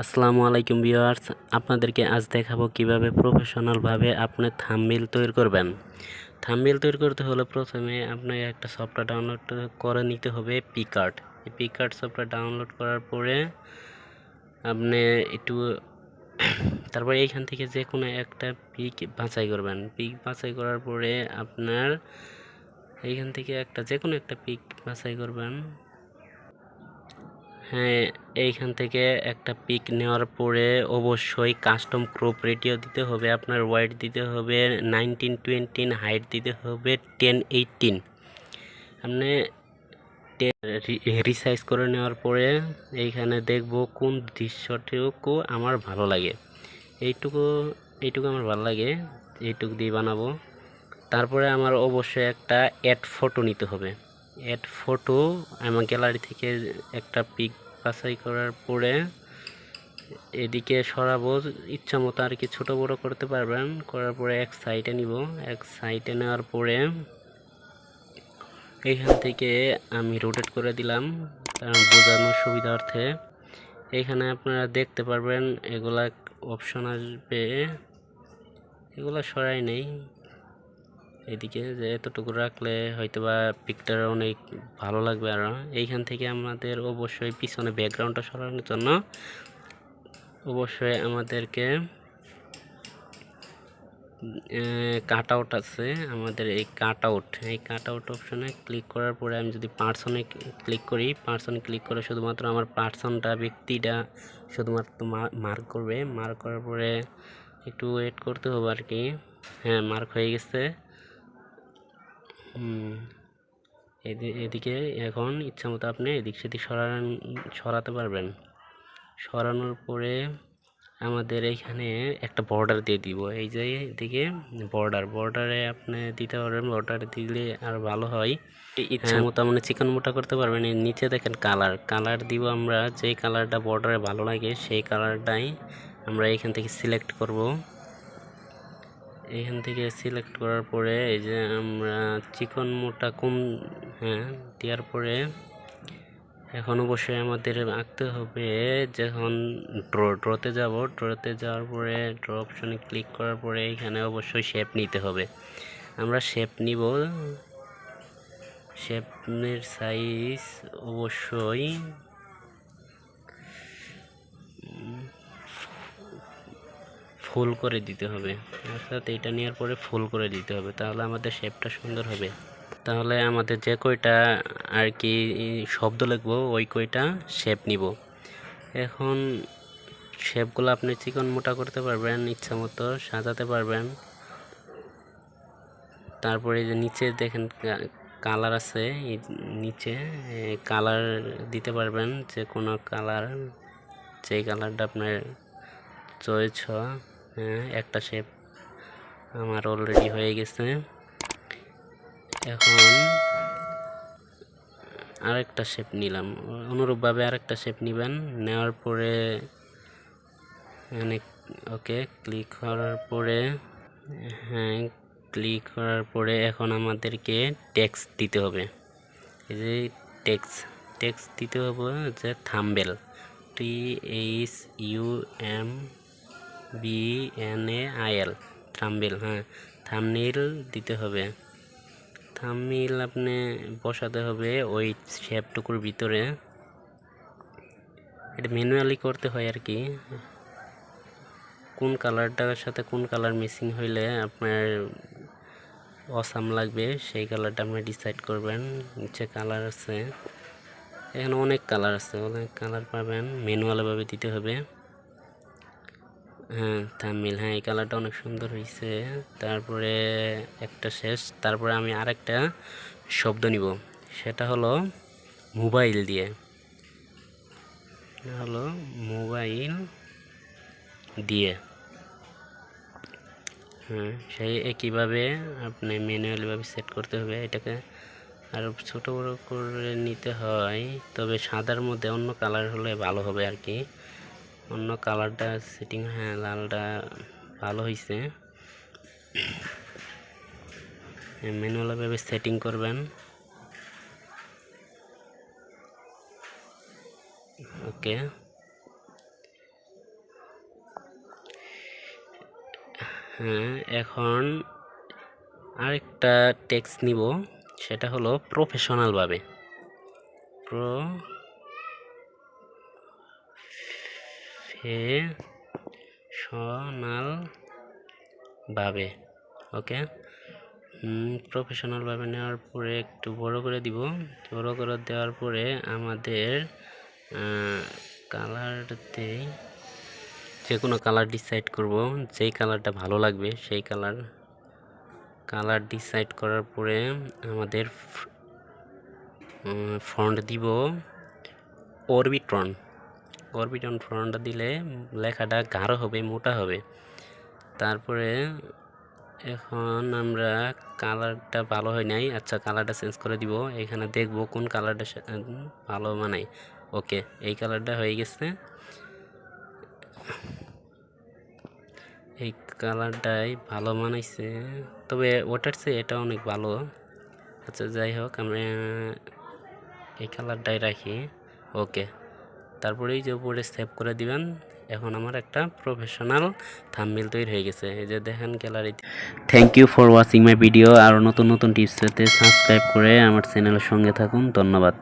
আসসালামু আলাইকুম ভিউয়ার্স, আপনাদেরকে আজ দেখাবো কিভাবে প্রফেশনাল ভাবে আপনি থাম্বনেল তৈরি করবেন। থাম্বনেল তৈরি করতে হলে প্রথমে আপনাকে একটা সফটওয়্যার ডাউনলোড করে নিতে হবে, PicsArt। এই PicsArt সফটওয়্যার ডাউনলোড করার পরে আপনি একটু তারপরে এইখান থেকে যে কোনো একটা পিক বাছাই করবেন। পিক বাছাই করার পরে আপনার এইখান থেকে যে কোনো একটা পিক বাছাই করবেন। হ্যাঁ, এইখান থেকে একটা পিক নেওয়ার পরে অবশ্যই কাস্টম ক্রপ রেটিও দিতে হবে, আপনার ওয়াইড দিতে হবে 1920, হাইট দিতে হবে 1080। আপনি রিসাইজ করে নেওয়ার পরে এইখানে দেখব কোন দৃশ্যটুকু আমার ভালো লাগে। এইটুকু আমার ভালো লাগে, এইটুকু দিয়ে বানাবো। তারপরে আমার অবশ্যই একটা অ্যাড ফটো নিতে হবে। অ্যাড ফটো আমার গ্যালারি থেকে একটা পিক বাছাই করার পরে এদিকে সরাবো, ইচ্ছা মতো আর কি ছোটো বড়ো করতে পারবেন। করার পরে এক সাইডে নিব, এক সাইডে নেওয়ার পরে এইখান থেকে আমি রোটেট করে দিলাম কারণ বোঝানোর সুবিধার্থে। এইখানে আপনারা দেখতে পারবেন এগুলা অপশন আসবে, এগুলা সরাই নেই। এদিকে যে এতটুকু রাখলে হয়তো বা পিকটা অনেক ভালো লাগবে। আর এইখান থেকে আমাদের অবশ্যই পিছনে ব্যাকগ্রাউন্ডটা সরানোর জন্য অবশ্যই আমাদেরকে কাট আউট আছে, আমাদের এই কাট আউট অপশনে ক্লিক করার পরে আমি যদি পার্সনে ক্লিক করি, পার্সনে ক্লিক করে শুধুমাত্র আমার পার্সনটা, ব্যক্তিটা শুধুমাত্র মার্ক করবে। মার্ক করার পরে একটু ওয়েট করতে হবে আর কি। হ্যাঁ, মার্ক হয়ে গেছে। এদিকে এখন ইচ্ছা মতো আপনি এদিক সেদিক সরাতে পারবেন। সরানোর পরে আমাদের এইখানে একটা বর্ডার দিয়ে দিব। এই যে এদিকে বর্ডারে আপনি দিতে পারবেন। বর্ডার দিলে আর ভালো হয়। ইচ্ছা মতো আপনি চিকন মোটা করতে পারবেন। এর নিচে দেখেন কালার দিব আমরা, যেই কালারটা বর্ডারে ভালো লাগে সেই কালারটাই আমরা এইখান থেকে সিলেক্ট করব। এইখান থেকে সিলেক্ট করার পরে এই যে আমরা চিকন মোটা দেওয়ার পরে এখন অবশ্যই আমাদের আঁকতে হবে। যখন ড্রতে যাওয়ার পরে ড্র অপশনে ক্লিক করার পরে এখানে অবশ্যই শেপ নিতে হবে। আমরা শেপ নিব, শেপের সাইজ অবশ্যই ফুল করে দিতে হবে, অর্থাৎ এটা নেওয়ার পরে ফুল করে দিতে হবে, তাহলে আমাদের শেপটা সুন্দর হবে। তাহলে আমাদের যে কয়টা আর কি শব্দ লিখবো ওই কয়টা শেপ নিব। এখন শেপগুলো আপনি চিকন মোটা করতে পারবেন, ইচ্ছা মতো সাজাতে পারবেন। তারপরে যে নিচে দেখেন কালার আছে, নিচে কালার দিতে পারবেন, যে কোনো কালার, যে কালারটা আপনার চয়েস। হ্যাঁ, একটা শেপ আমার অলরেডি হয়ে গেছে। এখন আরেকটা শেপ নিলাম, অনুরূপভাবে আরেকটা শেপ নেবেন। নেওয়ার পরে ওকে ক্লিক করার পরে ক্লিক করার পরে এখন আমাদেরকে টেক্সট দিতে হবে। এই যে টেক্সট দিতে হবে, যে থাম্বনেল, THUMBNAIL, থাম্বনেল। হ্যাঁ, থাম্বনেল দিতে হবে। থাম্বনেল আপনি বসাতে হবে ওই শেপটুকুর ভিতরে। এটা ম্যানুয়ালি করতে হয় আর কি। কোন কালারটার সাথে কোন কালার মিসিং হইলে আপনার অসাম লাগবে সেই কালারটা আপনি ডিসাইড করবেন। নিচে কালার আছে, এখানে অনেক কালার আছে, অনেক কালার পাবেন, ম্যানুয়ালভাবে দিতে হবে। হ্যাঁ, থাম্বনেল, হ্যাঁ এই কালারটা অনেক সুন্দর হয়েছে। তারপরে একটা শেষ। তারপরে আমি আরেকটা শব্দ নিব, সেটা হলো মোবাইল দিয়ে, হ্যাঁ সেই একইভাবে আপনি ম্যানুয়ালিভাবে সেট করতে হবে। এটাকে আরও ছোটো বড়ো করে নিতে হয়, তবে সাদার মধ্যে অন্য কালার হলে ভালো হবে আর কি। অন্য কালারটা সেটিং, হ্যাঁ লালটা ভালো হয়েছে। ম্যানুয়ালভাবে সেটিং করবেন। ওকে, হ্যাঁ, এখন আরেকটা টেক্সট নিব, সেটা হলো প্রফেশনালভাবে। প্রফেশনালভাবে, ওকে। প্রফেশনালভাবে নেওয়ার পরে একটু বড় করে দিব। বড় করে দেওয়ার পরে আমাদের কালারতে যে কোনো কালার ডিসাইড করব, যেই কালারটা ভালো লাগবে সেই কালার ডিসাইড করার পরে আমাদের ফন্ট দিব অরবিটন ফন্টটা দিলে লেখাটা গাঢ় হবে, মোটা হবে। তারপরে এখন আমরা কালারটা ভালো হয় নাই, আচ্ছা কালারটা চেঞ্জ করে দিব। এখানে দেখব কোন কালারটা ভালো মানায়। ওকে, এই কালারটা হয়ে গেছে, এই কালারটাই ভালো মানাইছে, তবে ওটার চেয়ে এটা অনেক ভালো। আচ্ছা যাই হোক, আমরা এই কালারটাই রাখি। ওকে, তারপরে এই যে উপরে সেভ করে দিবেন। এখন আমার একটা প্রফেশনাল থাম্বনেল তৈরি হয়ে গেছে, এই যে দেখেন গ্যালারিতে। Thank you for watching my video. আর নতুন নতুন টিপস পেতে সাবস্ক্রাইব করে আমার চ্যানেলের সঙ্গে থাকুন। ধন্যবাদ।